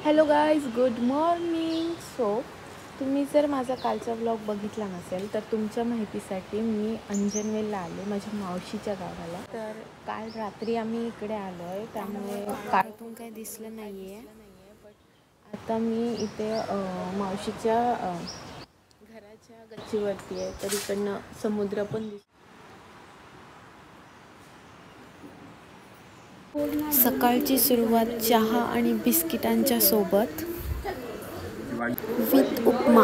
Hello guys, good morning. So तुम्ही जर माझा कालचा व्लॉग बघितला नसेल तर तुमच्या माहितीसाठी मी अंजनवेलला आले, माझ्या मावशीच्या गावाला. तर काल रात्री आम्ही इकडे आलो आहे, त्यामुळे काळतून काही दिसलं नाही आहे. बट आता मी इथे मावशीच्या घराच्या गच्चीवरती आहे, तर इकडनं समुद्र पण दिसतो. सकाळची सुरुवात चहा आणि बिस्किटांच्या सोबत विथ उपमा.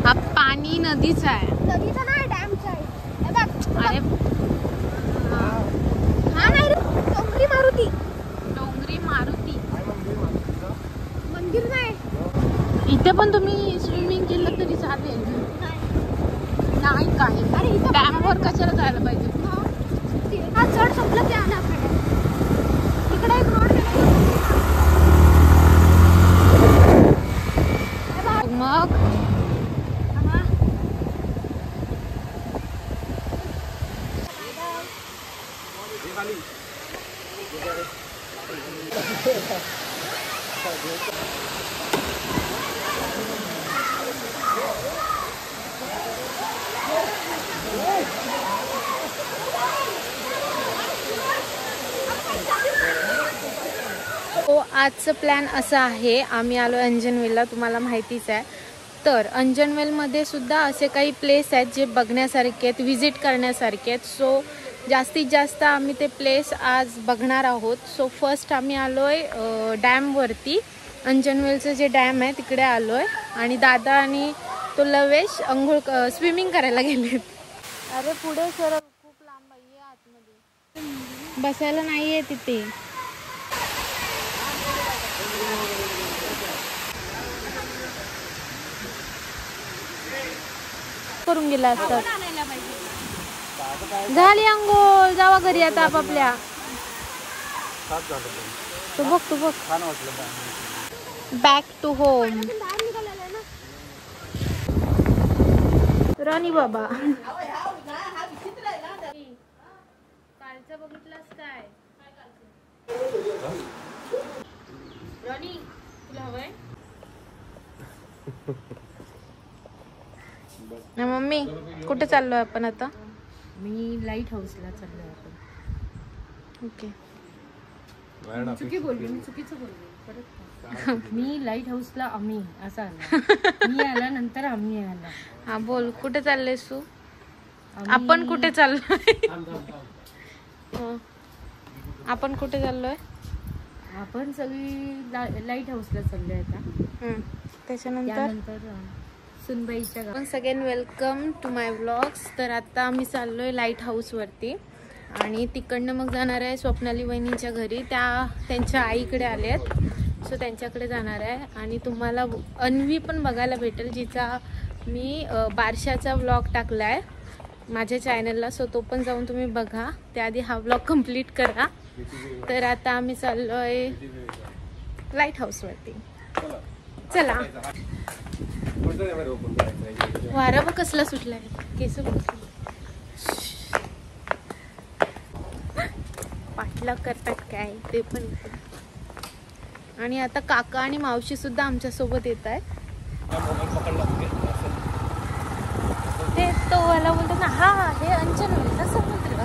हा पाणी नदीचा आहे, नदीचा नाही, डॅमचा आहे. हे बघ, अरे हा नाही रे, डोंगरी मारुती. डोंगरी मारुती मंदिर नाही. इथे पण तुम्ही स्विमिंग केलं तरी चालेल. नाही काही, अरे इथं डॅमवर कशाला जायला पाहिजे. हा चढ संपलं, ते आलं आपल्याकडे. इकडे एक रोड मग आजचं प्लॅन असं आहे, आम्ही आलो अंजनवेलला, तुम्हाला माहितीच आहे. तर अंजनवेलमध्ये सुद्धा असे काही प्लेस आहेत जे बघण्यासारखे आहेत, व्हिजिट करण्यासारखे आहेत. सो जास्तीत जास्त आम्ही ते प्लेस आज बघणार आहोत. सो फर्स्ट आम्ही आलो आहे डॅमवरती, अंजनवेलचं जे डॅम आहे तिकडे आलो आहे. आणि दादा आणि तो लवेश स्विमिंग करायला गेलेत. अरे पुढे सर, खूप लांब आहे आतमध्ये, बसायला नाही आहे तिथे. करून गेला असतात. झाली अंघोळ, जावा घरी आता आपापल्या. तू बघ बॅक टू होम. राणी बाबा कालचं बघितलंस काय? राणी तुला हवंय ना? मम्मी कुठे चाललोय आपण आता? मी लाईट हाऊसला चाललोय आपण. ओके, चुकीचं बोलले परत. मी लाईट हाऊसला, आम्ही असं आला, मी आला नंतर आम्ही आला. हा बोल, कुठे चाललेस तू? आपण कुठे चाललोय? आपण कुठे चाललोय? आपण सगळी लाईट हाऊसला चाललोय आता. त्याच्यानंतर सुनबाईच्या गावात. Once again welcome to my vlogs. तर आता आम्ही चाललोय लाईट हाऊसवरती आणि तिकडनं मग जाणार आहे स्वप्नाली वहिनींच्या घरी. त्यांच्या आईकडे आले आहेत, सो त्यांच्याकडे जाणार आहे. आणि तुम्हाला अन्वी पण बघायला भेटेल, जिचा मी बारशाचा व्लॉग टाकला आहे माझ्या चॅनलला. सो तो पण जाऊन तुम्ही बघा, त्याआधी हा व्लॉग कंप्लीट करा. तर आता आम्ही चाललोय लाईट हाऊसवरती. चला. वारा बघ कसला सुटलाय, केस पाठला करतात काय ते पण. आणि आता काका आणि मावशी सुद्धा आमच्या सोबत येत आहेत. ते तो वाला बोलतो ना, हा हे अंजनवेल समुद्र.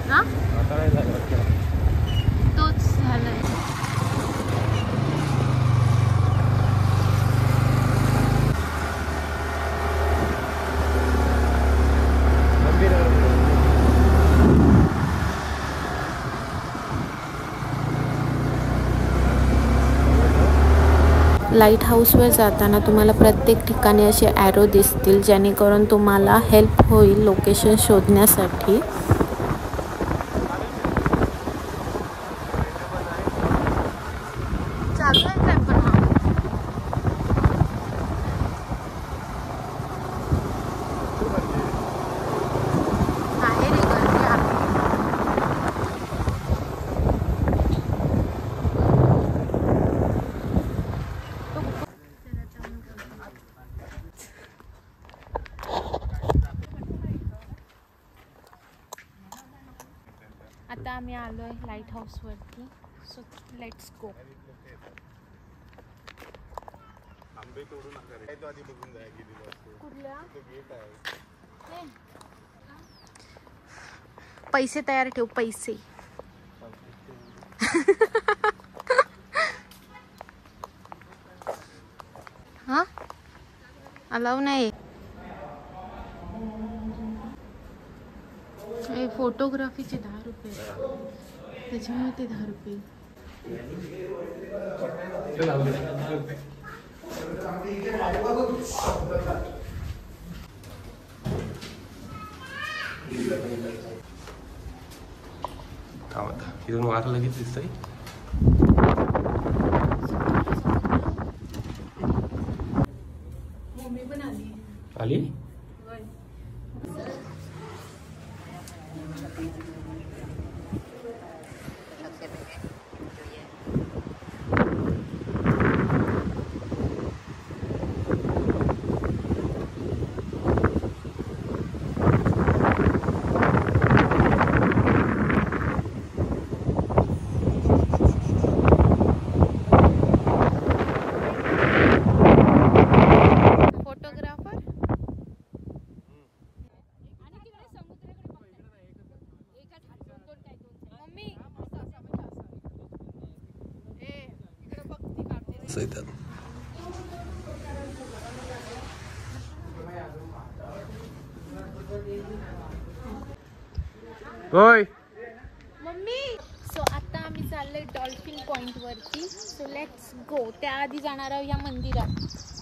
हा तोच झालाय. लाईट हाऊसवर जाताना तुम्हाला प्रत्येक ठिकाणी असे ॲरो दिसतील, जेणेकरून तुम्हाला हेल्प होईल लोकेशन शोधण्यासाठी. आता आम्ही आलोय लाईट हाऊस वरती. So let's go. कुठल्या पैसे तयार ठेव पैसे. हा अलाव नाही. फोटोग्राफीचे 10 रुपये त्याच्यामुळे ते 10 रुपये. इथून वार लगेच दिसतंय. मम्मी पण आली. आली होय. मम्मी. सो आता आम्ही चाललोय डॉल्फिन पॉइंट वरती. So let's go. त्याआधी जाणार आहोत या मंदिरात.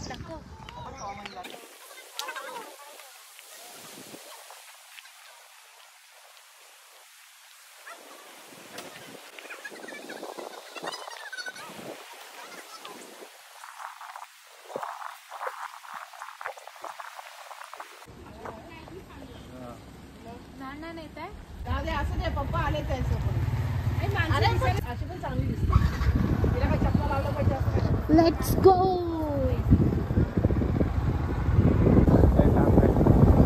दाखव. नाना नेत आहे. असं नाही पप्पा आले अशी पण चांगली दिसते. तिला काय चप्पल लावलं पाहिजे असं. Let's go.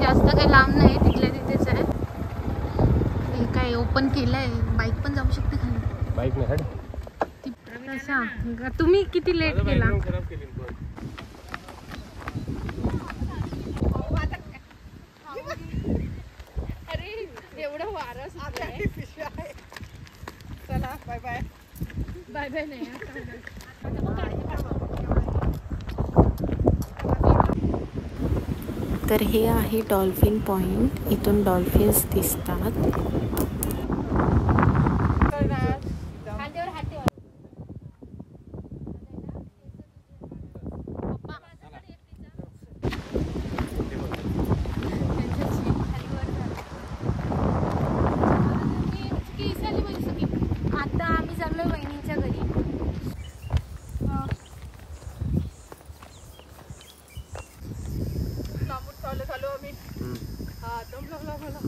जास्त काही लांब नाही तिथल्या तिथेच आहे. हे काय ओपन केलंय. बाईक पण जाऊ शकते खाली. बाईक नाही. कसा तुम्ही किती लेट केला. एवढं वारस चला बाय बाय. बाय बाय नाही. तर हे आहे डॉल्फिन पॉइंट. इथून डॉल्फिन्स दिसतात. आता आम्ही चाललोय वहिनीच्या घरी. झालो आम्ही. हा दम लागला मला.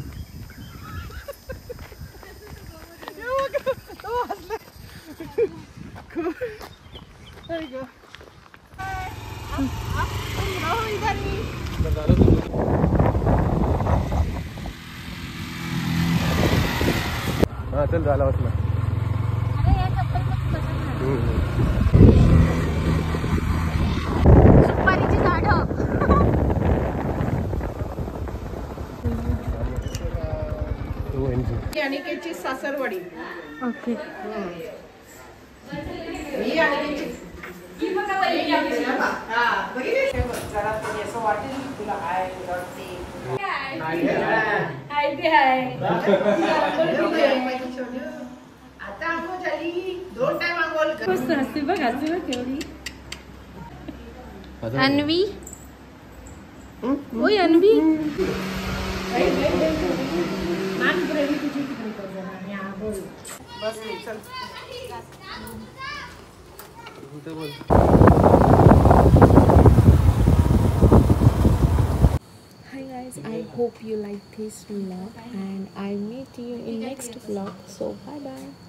हा चल झाला वाटलं. सुपारीची झाडं. अनिकेतची सासरवाडी. ओके. मी अनिकेतची. जरा तरी असं वाटेल तुला हाय आता आंघोळ झाली. 2 टाइम आंघोळ कर. असते बघ असते बघ केवढी. अन्वी. ओय अन्वी. बस चल. Hi guys, I hope you like this vlog and I meet you in next vlog. So bye bye.